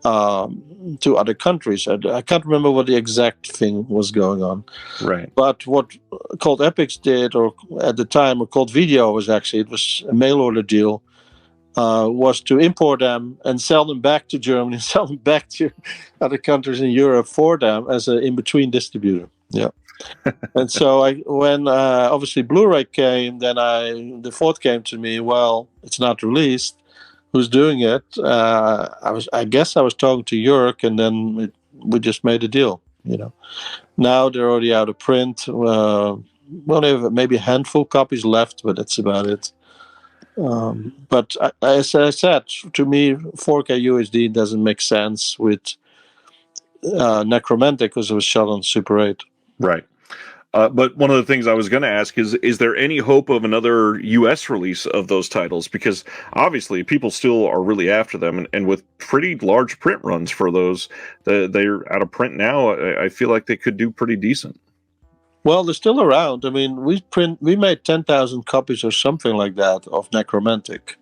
to other countries. I can't remember what the exact thing was going on. Right. But what Cult Epics did, or at the time, or Cult Video was actually, it was a mail order deal, was to import them and sell them back to Germany, sell them back to other countries in Europe for them as an in-between distributor. Yeah. And so when obviously Blu-ray came, then the thought came to me, well, it's not released. Who's doing it? I guess I was talking to Jörg, and then we just made a deal. Now they're already out of print. Well, they have maybe a handful copies left, but that's about it. But as I said, to me, 4K UHD doesn't make sense with Necromantic because it was shot on Super 8. Right. But one of the things I was going to ask is there any hope of another U.S. release of those titles? Because obviously people still are really after them, and with pretty large print runs for those, they're out of print now. I feel like they could do pretty decent. Well, they're still around. I mean, we made 10,000 copies or something like that of Necromantic,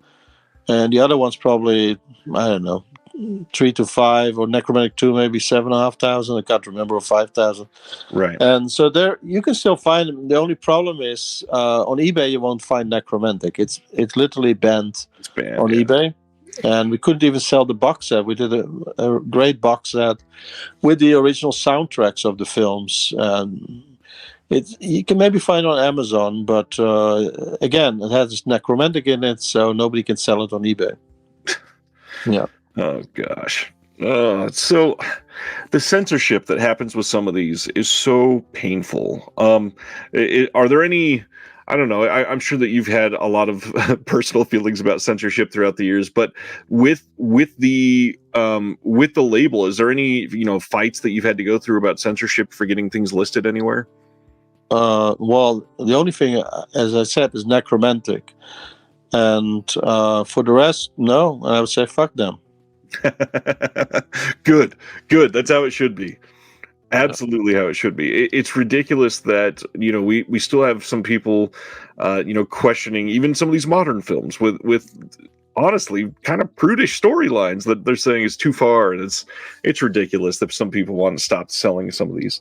and the other one's probably, I don't know, 3 to 5, or Necromantic 2 maybe 7,500. I can't remember, or 5,000. Right. And so there you can still find them. The only problem is on eBay you won't find Necromantic. It's literally banned on eBay, and we couldn't even sell the box set. We did a great box set with the original soundtracks of the films. You can maybe find it on Amazon, but again, it has Necromantic in it, so nobody can sell it on eBay. Yeah. Oh gosh. So the censorship that happens with some of these is so painful. Are there any? I don't know. I'm sure that you've had a lot of personal feelings about censorship throughout the years, but with the label, is there any fights that you've had to go through about censorship for getting things listed anywhere? Well, the only thing, as I said, is Necromantic, and for the rest, no. I would say fuck them. Good. That's how it should be. Absolutely how it should be. It's ridiculous that we still have some people questioning even some of these modern films with honestly kind of prudish storylines that they're saying is too far, and it's ridiculous that some people want to stop selling some of these.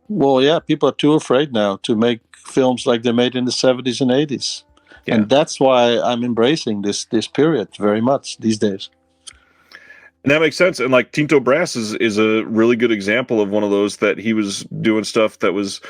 Well, yeah, people are too afraid now to make films like they made in the 70s and 80s. Yeah. And that's why I'm embracing this period very much these days. And that makes sense. And like Tinto Brass is a really good example of one of those that he was doing stuff that was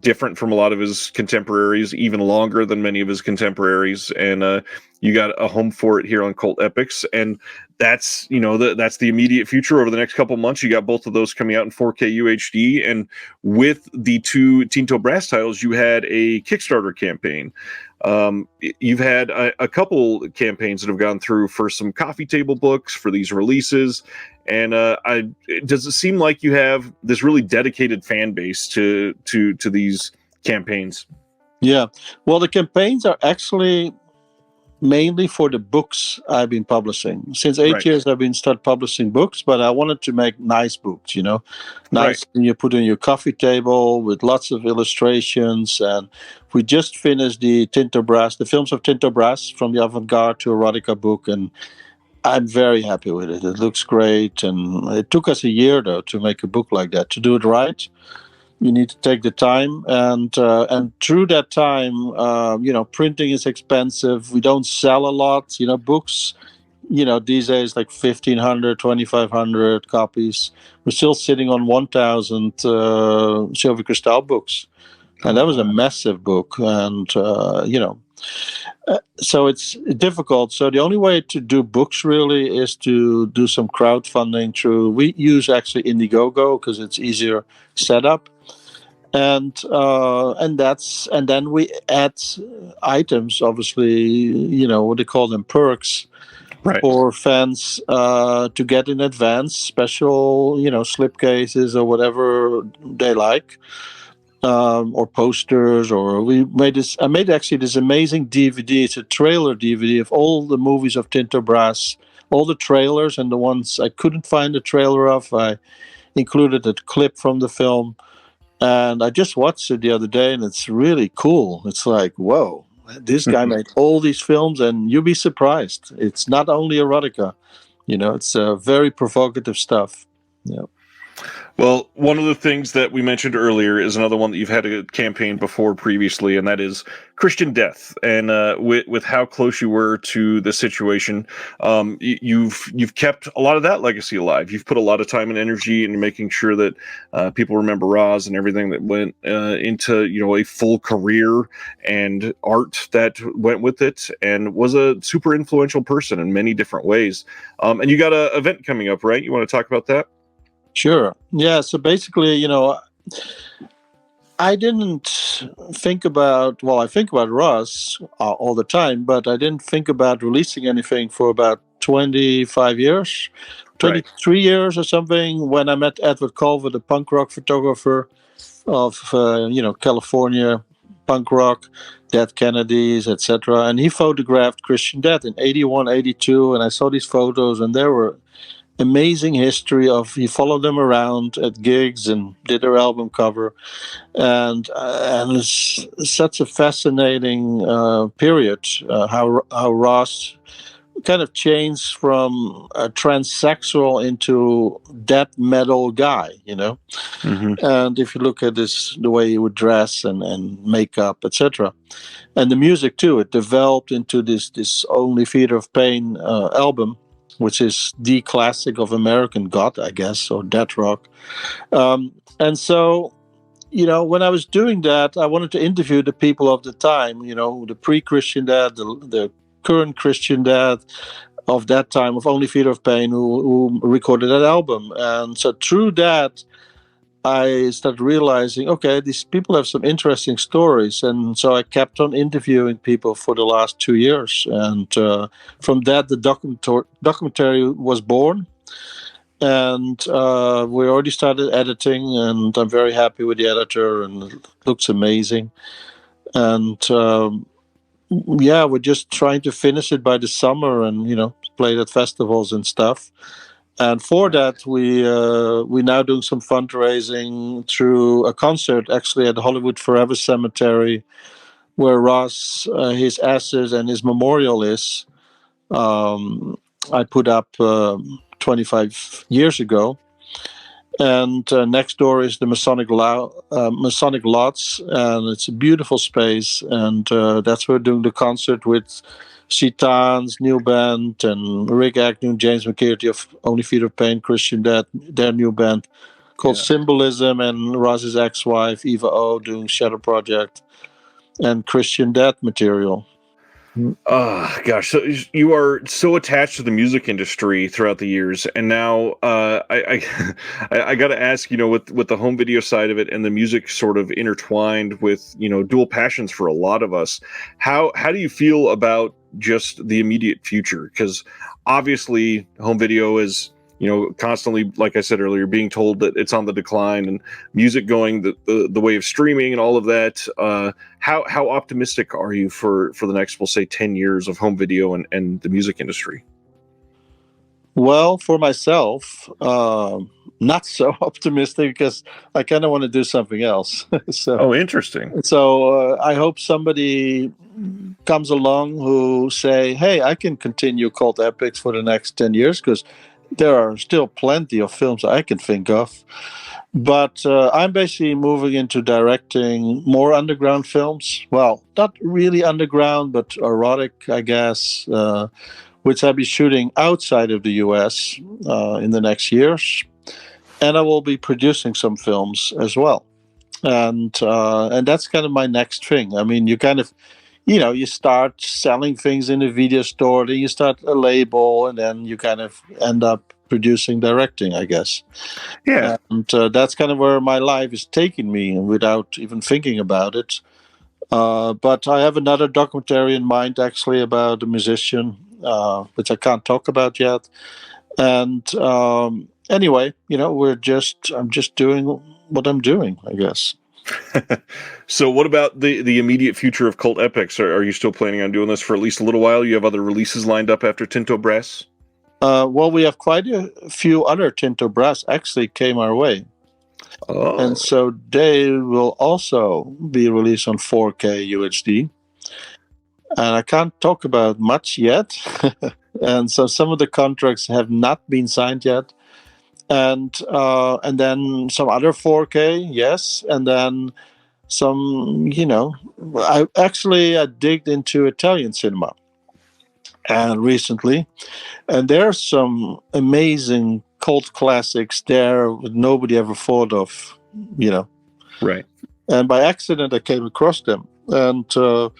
different from a lot of his contemporaries, even longer than many of his contemporaries. And you got a home for it here on Cult Epics. And that's, that's the immediate future over the next couple months. You got both of those coming out in 4K UHD. And with the two Tinto Brass titles, you had a Kickstarter campaign. You've had a couple campaigns that have gone through for some coffee table books for these releases. And does it seem like you have this really dedicated fan base to these campaigns? Yeah. Well, the campaigns are actually mainly for the books I've been publishing. Since 8 years, I've been start publishing books, but I wanted to make nice books, nice you put on your coffee table with lots of illustrations. And we just finished the films of Tinto Brass, from the avant-garde to erotica book, and I'm very happy with it. It looks great, and it took us a year though to make a book like that. To do it right, you need to take the time, and through that time, printing is expensive. We don't sell a lot, books. These days like 1,500, 2,500 copies. We're still sitting on 1,000 Sylvia Kristel books, and that was a massive book. And so it's difficult. So the only way to do books really is to do some crowdfunding through. We use actually Indiegogo because it's easier setup. And then we add items, obviously, what they call them, perks, for fans to get in advance, special, slipcases or whatever they like. or posters, or we made this. I made actually this amazing DVD. It's a trailer DVD of all the movies of Tinto Brass, all the trailers, and the ones I couldn't find a trailer of, I included a clip from the film. And I just watched it the other day, and it's really cool. It's like, whoa, this guy made all these films, and you'll be surprised. It's not only erotica, it's very provocative stuff. Yeah. Well, one of the things that we mentioned earlier is another one that you've had a campaign before previously, and that is Christian death. And with how close you were to the situation, you've kept a lot of that legacy alive. You've put a lot of time and energy into making sure that people remember Roz and everything that went into a full career and art that went with it, and was a super influential person in many different ways. And you got an event coming up, right? You want to talk about that? Sure. Yeah. So basically, I didn't think about, well, I think about Ross all the time, but I didn't think about releasing anything for about 25 years, 23 years or something, when I met Edward Culver, the punk rock photographer of, California punk rock, Dead Kennedys, etc. And he photographed Christian Death in 81, 82, and I saw these photos, and there were amazing history of, he followed them around at gigs and did their album cover, and it's such a fascinating period, how Ross kind of changed from a transsexual into death metal guy, and if you look at the way he would dress and makeup, etc., and the music too, it developed into this Only Theater of Pain album, which is the classic of American goth, I guess, or death rock. And so, when I was doing that, I wanted to interview the people of the time, the pre-Christian Death, the current Christian Death of that time, of Only Theater of Pain, who recorded that album. And so through that, I started realizing, okay, these people have some interesting stories. And so I kept on interviewing people for the last 2 years. And from that, the documentary was born. And we already started editing, and I'm very happy with the editor, and it looks amazing. And we're just trying to finish it by the summer and, play it at festivals and stuff. And for that, we now doing some fundraising through a concert, actually, at the Hollywood Forever Cemetery, where Ross, his ashes and his memorial is. I put up 25 years ago. And next door is the Masonic Lodge, and it's a beautiful space. And that's where we're doing the concert with Shitans, new band, and Rick Agnew, James McCarthy of Only Theater of Pain, Christian Death, their new band called Symbolism, and Ross's ex-wife, Eva O, doing Shadow Project and Christian Death material. Oh gosh, so you are so attached to the music industry throughout the years, and now I got to ask, with the home video side of it and the music sort of intertwined with dual passions for a lot of us, how do you feel about just the immediate future? Because obviously, home video is constantly, like I said earlier, being told that it's on the decline, and music going the way of streaming and all of that. How optimistic are you for the next, we'll say, 10 years of home video and the music industry? Well, for myself, not so optimistic, because I kind of want to do something else. Interesting. So I hope somebody comes along who say, hey, I can continue cult epics for the next 10 years, because there are still plenty of films I can think of. But I'm basically moving into directing more underground films. Well, not really underground, but erotic, I guess, which I'll be shooting outside of the US in the next years. And I will be producing some films as well. And that's kind of my next thing. I mean, you kind of, you start selling things in a video store, then you start a label, and then you kind of end up producing, directing, I guess. Yeah. And that's kind of where my life is taking me without even thinking about it. But I have another documentary in mind, actually, about a musician, which I can't talk about yet. And anyway, I'm just doing what I'm doing, I guess. So what about the immediate future of Cult Epics? Are you still planning on doing this for at least a little while? You have other releases lined up after Tinto Brass? Well, we have quite a few other Tinto Brass actually came our way. Oh, And so they will also be released on 4K UHD. And I can't talk about much yet. And so some of the contracts have not been signed yet. And then some other 4K, yes. And then some, I digged into Italian cinema and recently, and there's some amazing cult classics there that nobody ever thought of, you know. right. And by accident, I came across them, and so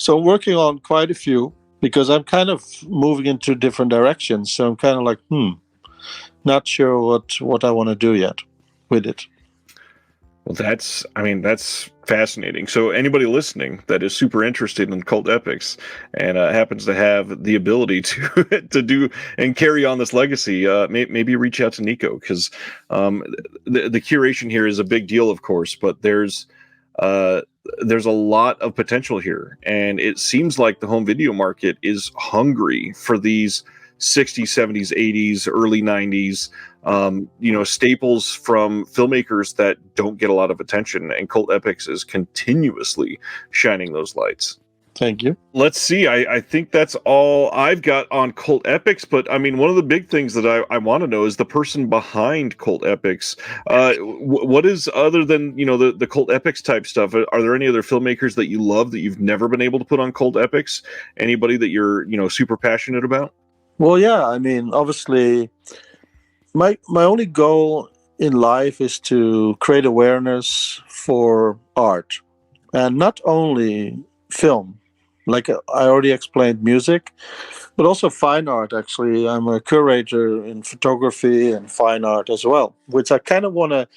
I'm working on quite a few because I'm kind of moving into different directions. So I'm kind of like, not sure what I want to do yet with it. Well, that's fascinating. So anybody listening that is super interested in cult epics and happens to have the ability to to do and carry on this legacy, maybe reach out to Nico, because the curation here is a big deal, of course, but there's a lot of potential here, and it seems like the home video market is hungry for these 60s, 70s, 80s, early 90s, staples from filmmakers that don't get a lot of attention, and Cult Epics is continuously shining those lights. Thank you. Let's see. I think that's all I've got on Cult Epics, but I mean, one of the big things that I want to know is the person behind Cult Epics. What is, other than, the Cult Epics type stuff, are there any other filmmakers that you love that you've never been able to put on Cult Epics? Anybody that you're, super passionate about? Well, yeah. I mean, obviously, my only goal in life is to create awareness for art, and not only film. Like I already explained, music, but also fine art. Actually, I'm a curator in photography and fine art as well, which I kind of want to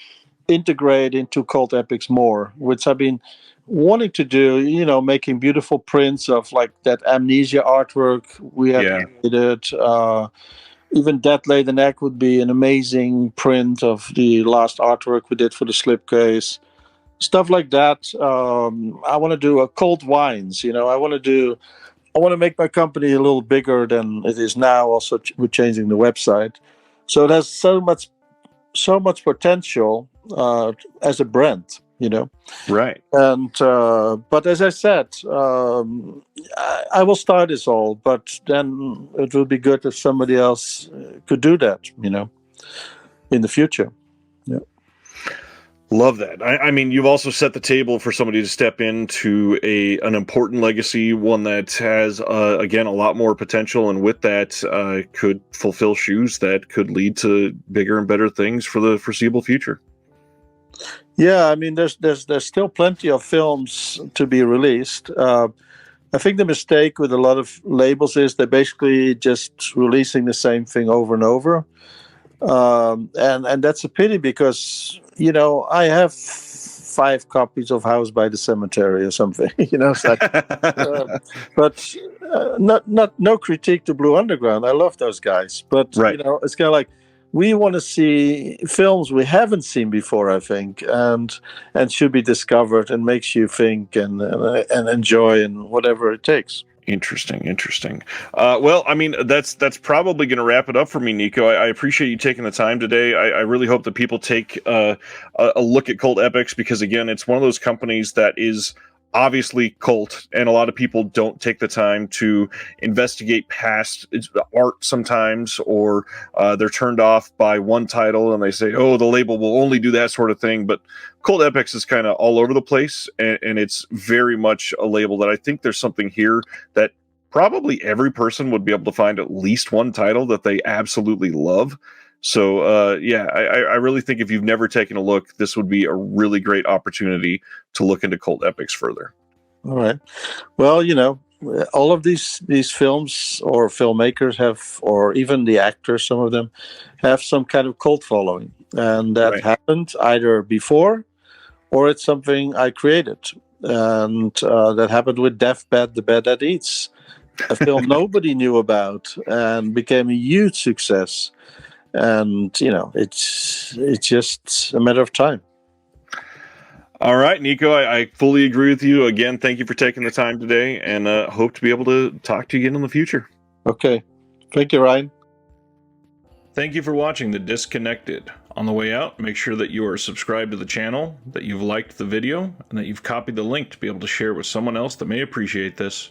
integrate into Cult Epics more, which I've been wanting to do, making beautiful prints of like that amnesia artwork we have created. Even Dead Lay the Neck would be an amazing print of the last artwork we did for the slipcase. Stuff like that. I want to do a Cold Wines. I want to make my company a little bigger than it is now. Also, we're changing the website, so it has so much potential as a brand. Right. And but as I said, I will start this all, but then it would be good if somebody else could do that, in the future. Yeah. Love that. I mean, you've also set the table for somebody to step into an important legacy, one that has, again, a lot more potential, and with that, could fulfill shoes that could lead to bigger and better things for the foreseeable future. Yeah, I mean, there's still plenty of films to be released. I think the mistake with a lot of labels is they're basically just releasing the same thing over and over, and that's a pity because I have 5 copies of House by the Cemetery or something. It's like, but no critique to Blue Underground. I love those guys, but right. It's kind of like, we want to see films we haven't seen before, I think, and should be discovered, and makes you think and enjoy, and whatever it takes. Interesting. Well, I mean, that's probably going to wrap it up for me, Nico. I appreciate you taking the time today. I really hope that people take a look at Cult Epics, because, again, it's one of those companies that is obviously cult, and a lot of people don't take the time to investigate past art sometimes, or they're turned off by one title and they say, oh, the label will only do that sort of thing. But Cult Epics is kind of all over the place, and it's very much a label that I think there's something here that probably every person would be able to find at least one title that they absolutely love. So, I really think if you've never taken a look, this would be a really great opportunity to look into Cult Epics further. All right. Well, all of these films or filmmakers have, or even the actors, some of them have some kind of cult following, and that happened either before, or it's something I created, and that happened with Deathbed, The Bed That Eats, a film nobody knew about and became a huge success. And it's just a matter of time. All right, Nico, I fully agree with you. Again, thank you for taking the time today, and hope to be able to talk to you again in the future. Okay. Thank you, Ryan. Thank you for watching The Disconnected. On the way out, make sure that you are subscribed to the channel, that you've liked the video, and that you've copied the link to be able to share with someone else that may appreciate this.